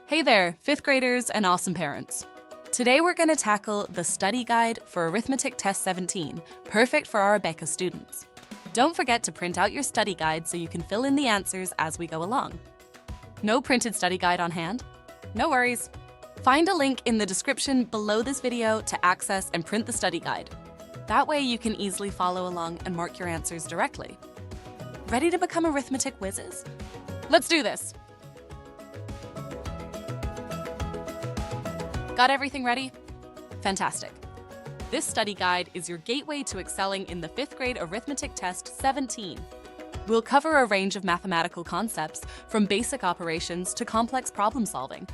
Hey there, fifth graders and awesome parents. Today we're going to tackle the study guide for Arithmetic Test 17, perfect for our Abeka students. Don't forget to print out your study guide so you can fill in the answers as we go along. No printed study guide on hand? No worries. Find a link in the description below this video to access and print the study guide. That way you can easily follow along and mark your answers directly. Ready to become arithmetic whizzes? Let's do this! Got everything ready? Fantastic. This study guide is your gateway to excelling in the 5th grade Arithmetic Test 17. We'll cover a range of mathematical concepts, from basic operations to complex problem solving.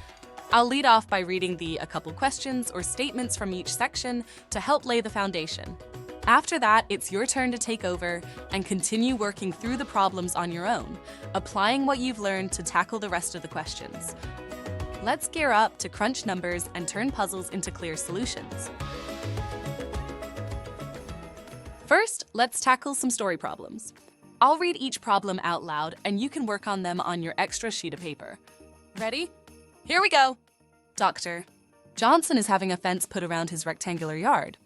I'll lead off by reading a couple questions or statements from each section to help lay the foundation. After that, it's your turn to take over and continue working through the problems on your own, applying what you've learned to tackle the rest of the questions. Let's gear up to crunch numbers and turn puzzles into clear solutions. First, let's tackle some story problems. I'll read each problem out loud and you can work on them on your extra sheet of paper. Ready? Here we go! Doctor, Johnson is having a fence put around his rectangular yard.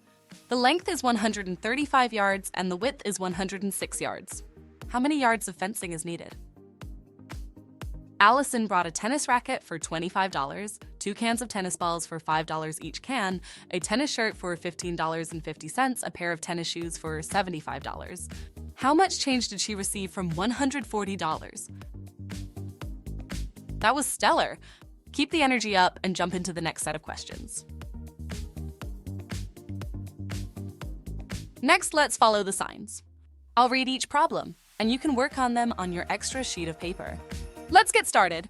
The length is 135 yards and the width is 106 yards. How many yards of fencing is needed? Allison brought a tennis racket for $25, 2 cans of tennis balls for $5 each can, a tennis shirt for $15.50, a pair of tennis shoes for $75. How much change did she receive from $140? That was stellar! Keep the energy up and jump into the next set of questions. Next, let's follow the signs. I'll read each problem, and you can work on them on your extra sheet of paper. Let's get started.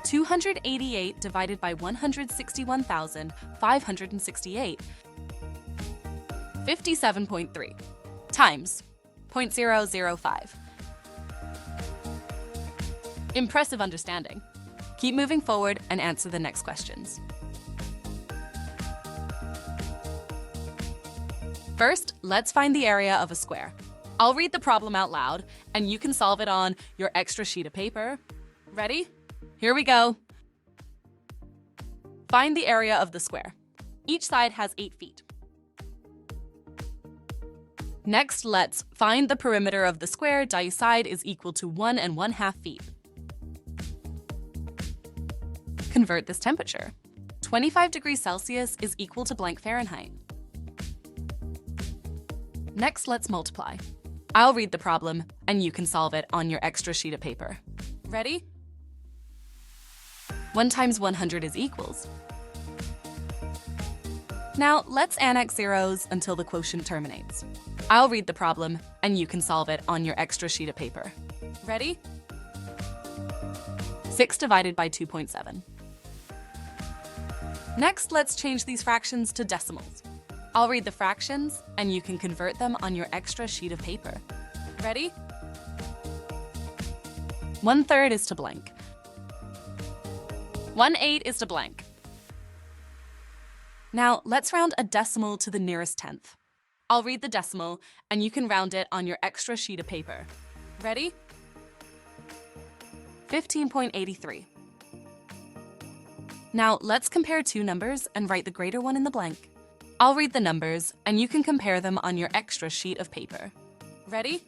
288 divided by 161,568. 57.3 times 0.005. Impressive understanding. Keep moving forward and answer the next questions. First, let's find the area of a square. I'll read the problem out loud, and you can solve it on your extra sheet of paper. Ready? Here we go. Find the area of the square. Each side has 8 feet. Next, let's find the perimeter of the square. Each side is equal to 1 1/2 feet. Convert this temperature. 25 degrees Celsius is equal to blank Fahrenheit. Next, let's multiply. I'll read the problem, and you can solve it on your extra sheet of paper. Ready? 1 times 100 is equals. Now, let's annex zeros until the quotient terminates. I'll read the problem, and you can solve it on your extra sheet of paper. Ready? 6 divided by 2.7. Next, let's change these fractions to decimals. I'll read the fractions, and you can convert them on your extra sheet of paper. Ready? 1/3 is to blank. 1/8 is to blank. Now, let's round a decimal to the nearest tenth. I'll read the decimal, and you can round it on your extra sheet of paper. Ready? 15.83. Now, let's compare two numbers and write the greater one in the blank. I'll read the numbers, and you can compare them on your extra sheet of paper. Ready?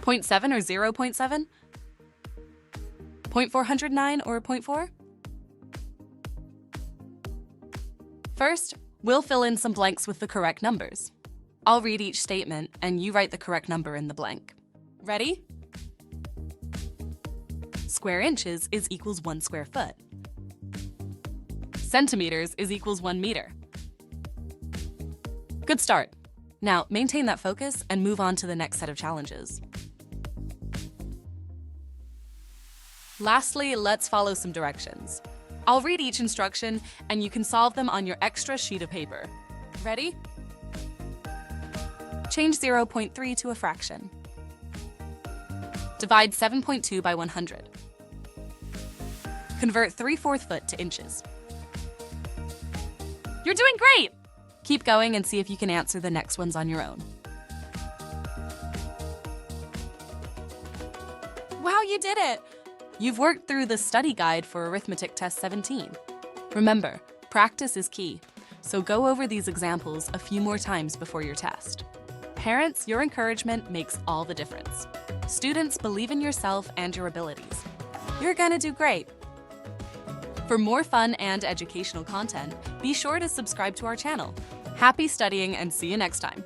0.7 or 0.7? 0.409 or 0.4? First, we'll fill in some blanks with the correct numbers. I'll read each statement, and you write the correct number in the blank. Ready? Square inches is equals 1 square foot. Centimeters is equals 1 meter. Good start. Now, maintain that focus and move on to the next set of challenges. Lastly, let's follow some directions. I'll read each instruction, and you can solve them on your extra sheet of paper. Ready? Change 0.3 to a fraction. Divide 7.2 by 100. Convert 3/4 foot to inches. You're doing great! Keep going and see if you can answer the next ones on your own. Wow, you did it! You've worked through the study guide for Arithmetic Test 17. Remember, practice is key, so go over these examples a few more times before your test. Parents, your encouragement makes all the difference. Students, believe in yourself and your abilities. You're gonna do great. For more fun and educational content, be sure to subscribe to our channel. Happy studying and see you next time.